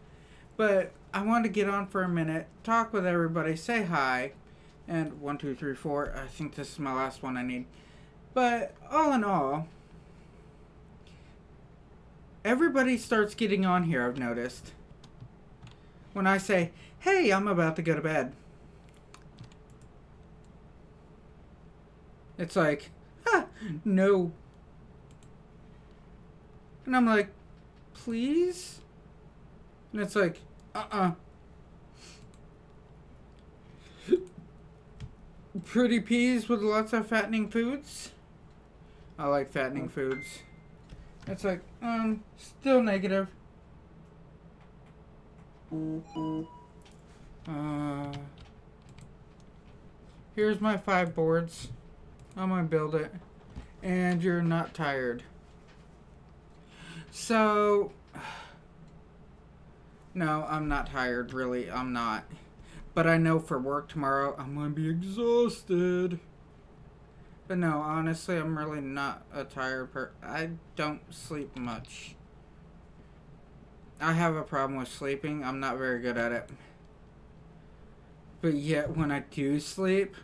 But I wanted to get on for a minute, talk with everybody, say hi. And 1, 2, 3, 4. I think this is my last one I need. But all in all, everybody starts getting on here, I've noticed. When I say, hey, I'm about to go to bed. It's like, no. And I'm like, please? And it's like, Pretty peas with lots of fattening foods. I like fattening foods. It's like, still negative. Here's my 5 boards. I'm gonna build it. And you're not tired. So, no, I'm not tired, really. I'm not. But I know for work tomorrow, I'm going to be exhausted. But no, honestly, I'm really not a tired person. I don't sleep much. I have a problem with sleeping. I'm not very good at it. But yet, when I do sleep,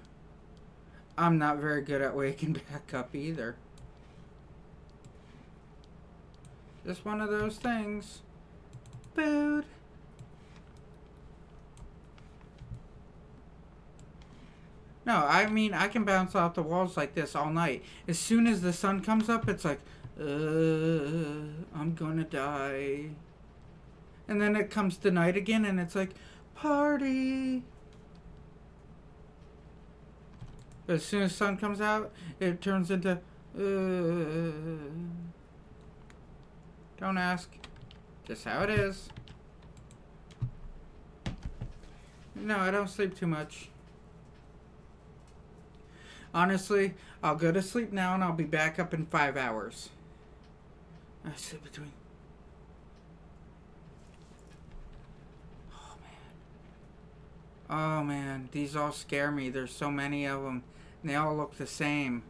I'm not very good at waking back up either. Just one of those things. Food. No, I mean, I can bounce off the walls like this all night. As soon as the sun comes up, it's like, I'm gonna die. And then it comes to night again, and it's like, party. But as soon as the sun comes out, it turns into, don't ask. Just how it is. No, I don't sleep too much. Honestly, I'll go to sleep now and I'll be back up in 5 hours. I sleep between... Oh man, these all scare me. There's so many of them. And they all look the same.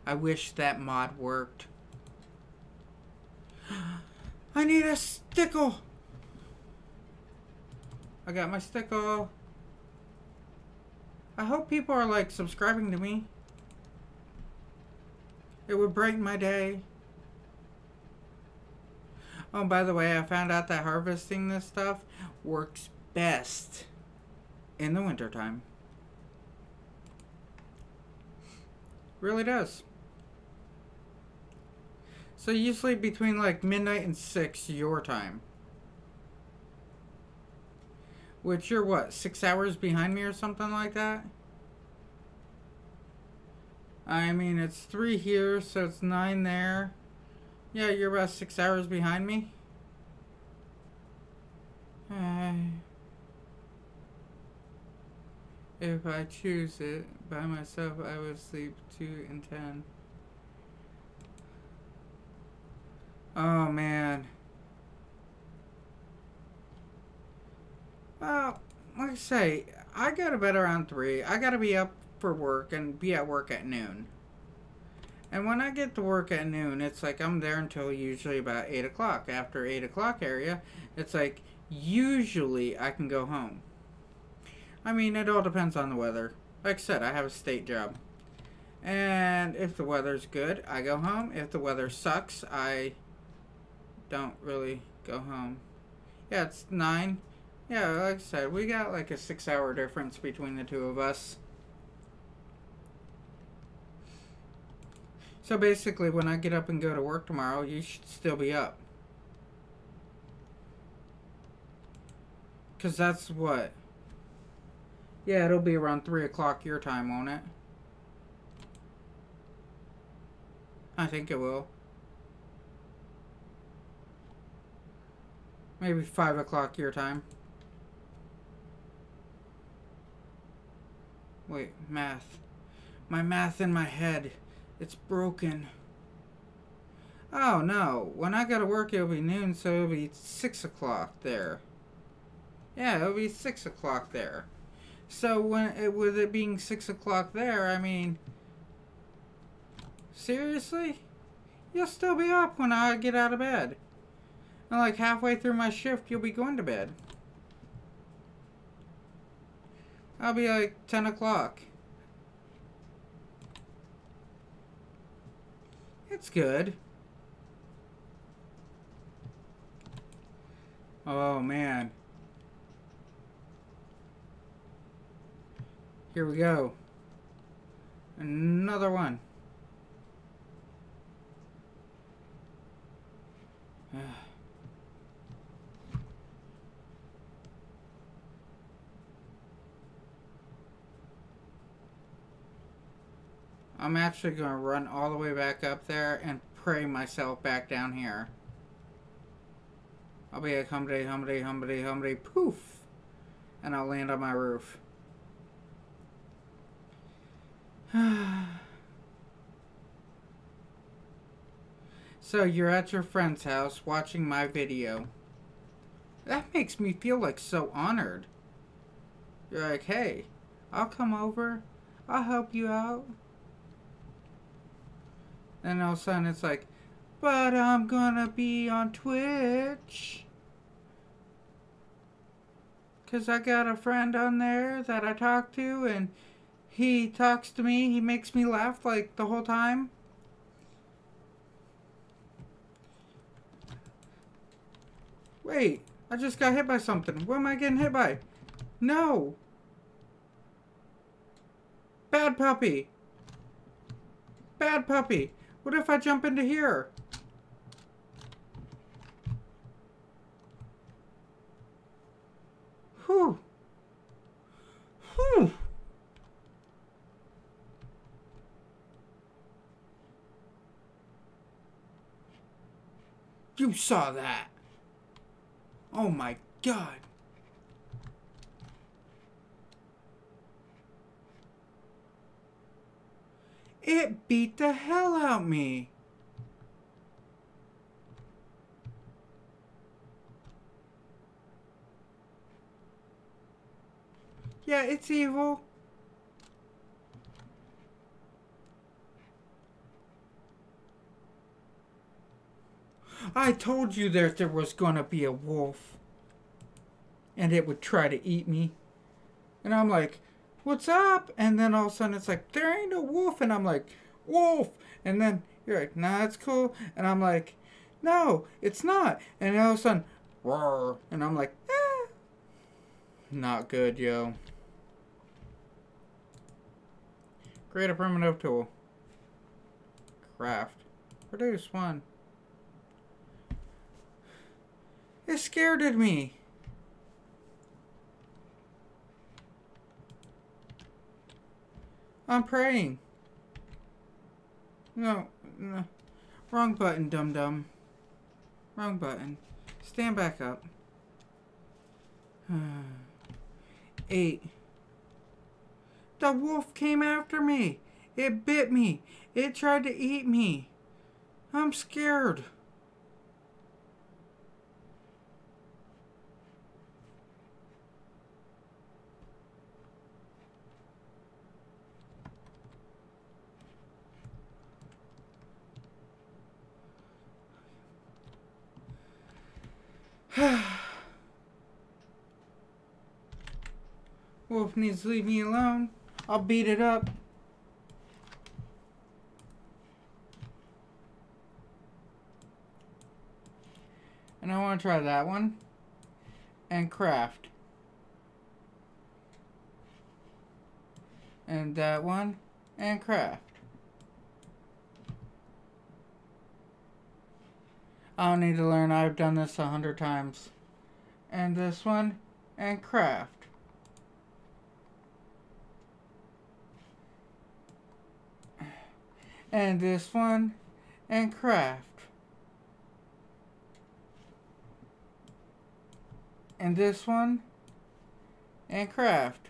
I wish that mod worked. I need a stickle! I got my stickle. I hope people are like subscribing to me. It would brighten my day. Oh, by the way, I found out that harvesting this stuff works best in the wintertime. Really does. So usually between like midnight and 6 your time. Which you're what, 6 hours behind me or something like that? I mean, it's 3 here, so it's 9 there. Yeah, you're about 6 hours behind me. If I choose it by myself, I would sleep 2 and 10. Oh, man. Well, like I say, I go to bed around 3. I gotta be up for work and be at work at noon. And when I get to work at noon, it's like I'm there until usually about 8 o'clock. After 8 o'clock area, it's like usually I can go home. I mean, it all depends on the weather. Like I said, I have a state job. And if the weather's good, I go home. If the weather sucks, I don't really go home. Yeah, it's 9. Yeah, like I said, we got like a 6-hour difference between the two of us. So basically, when I get up and go to work tomorrow, you should still be up. Because that's what? Yeah, it'll be around 3 o'clock your time, won't it? I think it will. Maybe 5 o'clock your time. Wait, math. My math in my head. It's broken. Oh, no. When I go to work, it'll be noon, so it'll be 6 o'clock there. Yeah, it'll be 6 o'clock there. So, with it being 6 o'clock there, I mean... Seriously? You'll still be up when I get out of bed. And like halfway through my shift, you'll be going to bed. I'll be like 10 o'clock. It's good. Oh, man. Here we go. Another one. I'm actually going to run all the way back up there and pray myself back down here. I'll be like humpty, humpty, humpty, humpty, poof. And I'll land on my roof. So you're at your friend's house watching my video. That makes me feel like so honored. You're like, hey, I'll come over. I'll help you out. And all of a sudden it's like, but I'm gonna be on Twitch. 'Cause I got a friend on there that I talk to and he talks to me. He makes me laugh like the whole time. Wait, I just got hit by something. What am I getting hit by? No. Bad puppy. Bad puppy. What if I jump into here? Whew. Whew. You saw that. Oh my God. It beat the hell out of me. Yeah, it's evil. I told you that there was gonna be a wolf. And it would try to eat me. And I'm like, what's up? And then all of a sudden it's like, there ain't no wolf. And I'm like, wolf. And then you're like, nah, it's cool. And I'm like, no, it's not. And all of a sudden, roar. And I'm like, eh. Not good, yo. Create a primitive tool. Craft. Produce one. It scared me. I'm praying. No, no. Wrong button, dum-dum. Wrong button. Stand back up. 8. The wolf came after me. It bit me. It tried to eat me. I'm scared. Wolf needs to leave me alone. I'll beat it up. And I want to try that one. And craft. And that one. And craft. I don't need to learn. I've done this 100 times. And this one. And craft. And this one. And craft. And this one. And craft.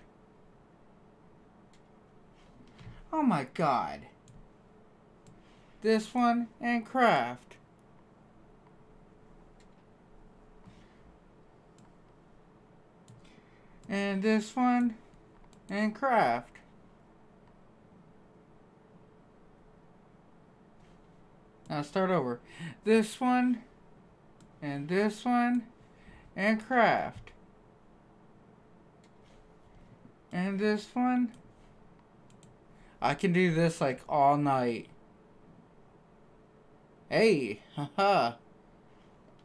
Oh my god. This one. And craft. And this one. And craft. Now start over. This one. And this one. And craft. And this one. I can do this like all night. Hey, haha.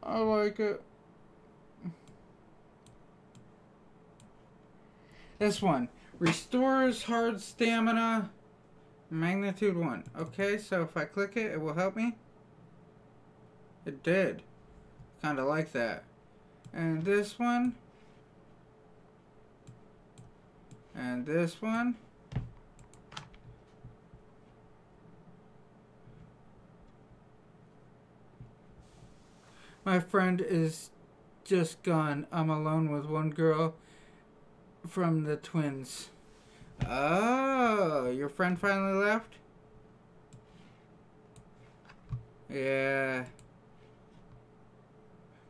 I like it. This one. Restores hard stamina. Magnitude 1. Okay, so if I click it, it will help me. It did. Kinda like that. And this one. And this one. My friend is just gone. I'm alone with one girl from the twins. Oh, your friend finally left? Yeah.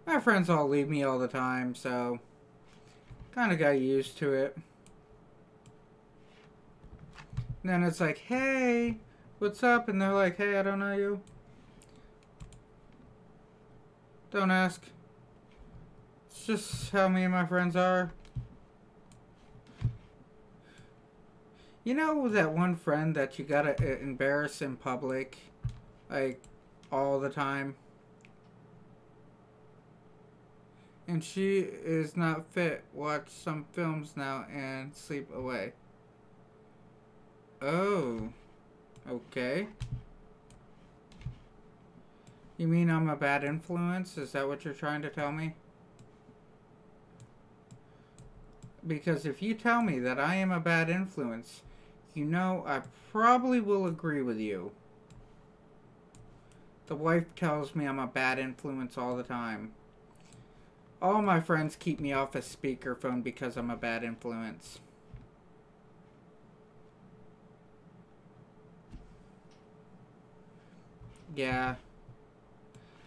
My friends all leave me all the time, so kind of got used to it. And then it's like, hey, what's up? And they're like, hey, I don't know you. Don't ask. It's just how me and my friends are. You know that one friend that you gotta embarrass in public? Like, all the time? And she is not fit. Watch some films now and sleep away. Oh. Okay. You mean I'm a bad influence? Is that what you're trying to tell me? Because if you tell me that I am a bad influence, you know I probably will agree with you. The wife tells me I'm a bad influence all the time. All my friends keep me off a speakerphone because I'm a bad influence. Yeah.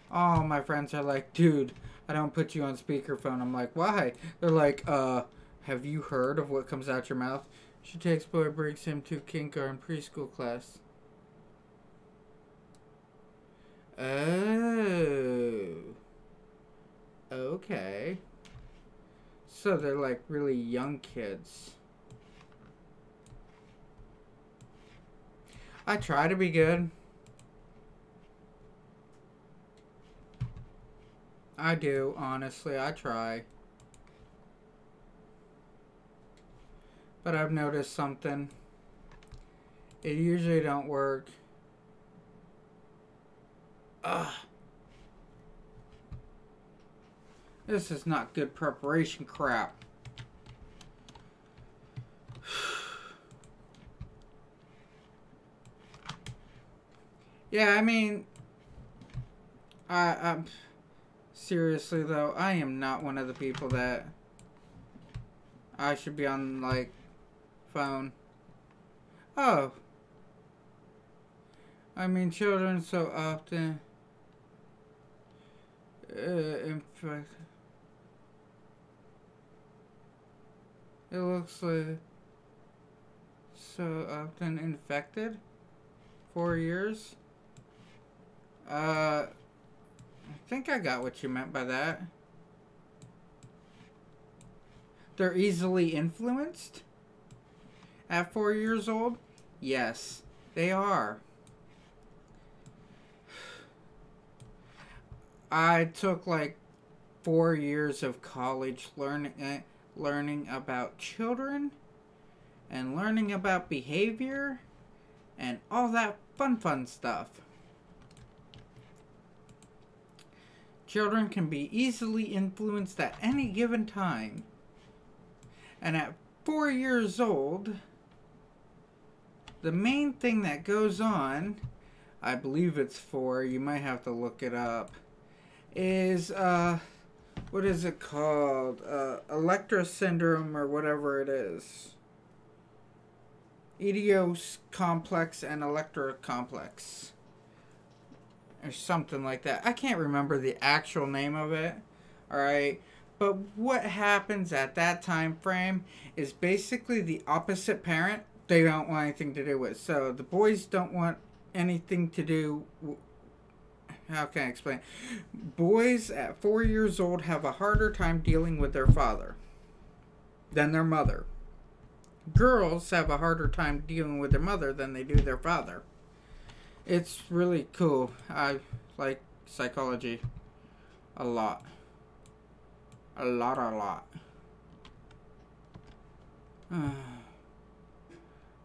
All my friends are like, dude, I don't put you on speakerphone. I'm like, why? They're like, have you heard of what comes out your mouth? She takes boy, brings him to kindergarten preschool class. Oh. Okay. So they're like really young kids. I try to be good. I do, honestly. I try. But I've noticed something. It usually don't work. Ugh. This is not good preparation crap. Yeah, I mean, I'm seriously though, I am not one of the people that I should be on, like, phone. Oh. I mean, children so often in fact, it looks like so often infected. 4 years. I think I got what you meant by that. They're easily influenced at 4 years old? Yes, they are. I took like 4 years of college learning about children and learning about behavior and all that fun stuff. Children can be easily influenced at any given time. And at 4 years old, the main thing that goes on, I believe it's 4, you might have to look it up, is, what is it called? Electra syndrome or whatever it is. Oedipus complex and Electra complex. Or something like that. I can't remember the actual name of it. Alright. But what happens at that time frame is basically the opposite parent they don't want anything to do with. So the boys don't want anything to do. How can I explain? Boys at 4 years old have a harder time dealing with their father than their mother. Girls have a harder time dealing with their mother than they do their father. It's really cool. I like psychology a lot. A lot. My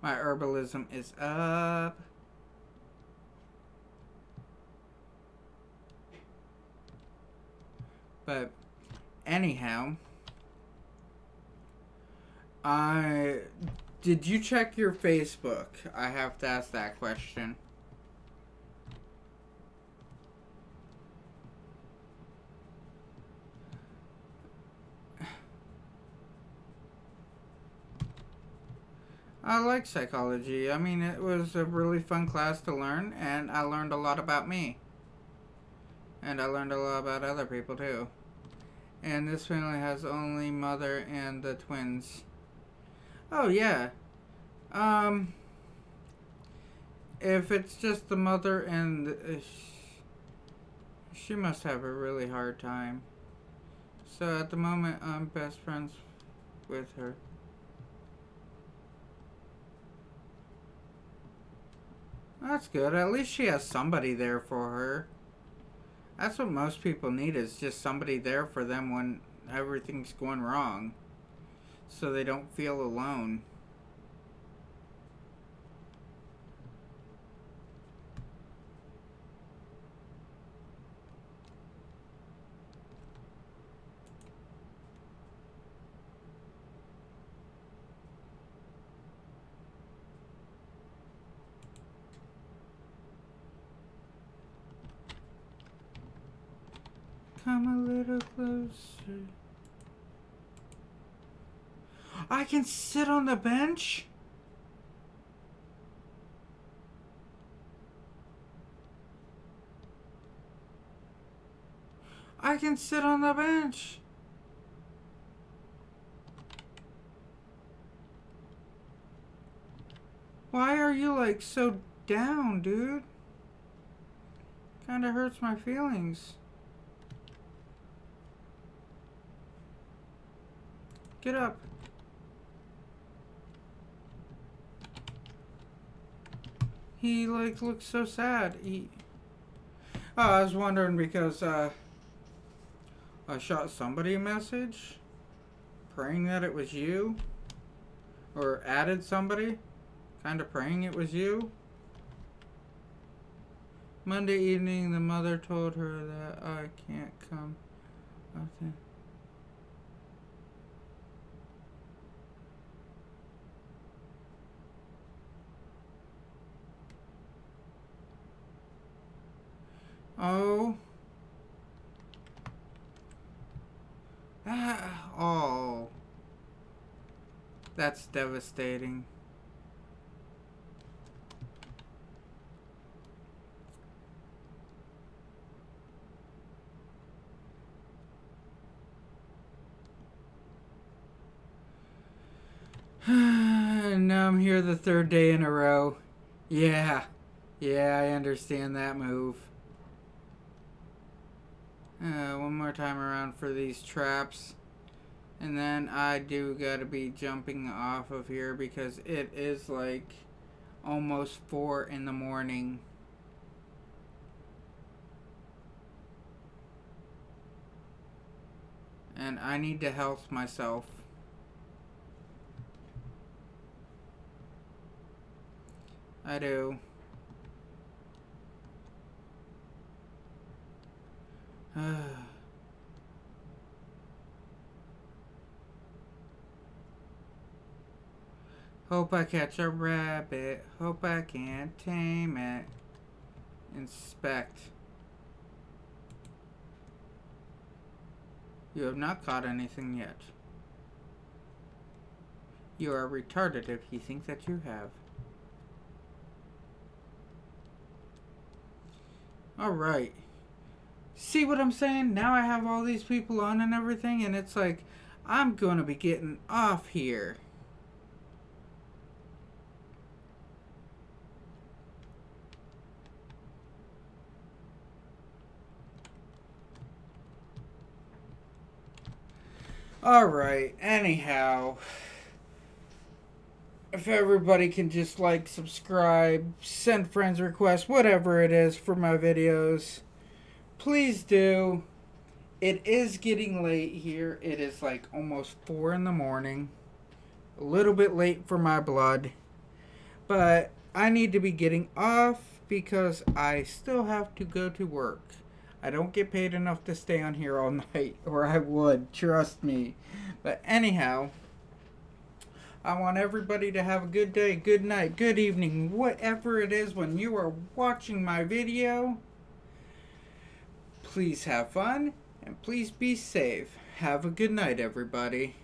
herbalism is up. But anyhow, did you check your Facebook? I have to ask that question. I like psychology. I mean, it was a really fun class to learn, and I learned a lot about me. And I learned a lot about other people, too. And this family has only mother and the twins. Oh, yeah. If it's just the mother and... she must have a really hard time. So, at the moment, I'm best friends with her. That's good. At least she has somebody there for her. That's what most people need, is just somebody there for them when everything's going wrong. So they don't feel alone. Come a little closer. I can sit on the bench? I can sit on the bench. Why are you like so down, dude? Kinda hurts my feelings. Get up. He like looks so sad. Oh, I was wondering because I shot somebody a message praying that it was you, or added somebody kind of praying it was you. Monday evening, the mother told her that I can't come. Okay. Oh. Ah, oh. That's devastating. Now I'm here the third day in a row. Yeah. Yeah, I understand that move. One more time around for these traps. And then I do gotta be jumping off of here because it is like almost 4 in the morning. And I need to health myself. I do. Hope I catch a rabbit. Hope I can't tame it. Inspect. You have not caught anything yet. You are retarded if you think that you have. Alright. See what I'm saying? Now I have all these people on and everything, and it's like, I'm gonna be getting off here. Alright, anyhow. If everybody can just like, subscribe, send friends requests, whatever it is for my videos, please do. It is getting late here. It is like almost 4 in the morning. A little bit late for my blood. But I need to be getting off because I still have to go to work. I don't get paid enough to stay on here all night, or I would, trust me. But anyhow, I want everybody to have a good day, good night, good evening, whatever it is when you are watching my video. Please have fun, and please be safe. Have a good night, everybody.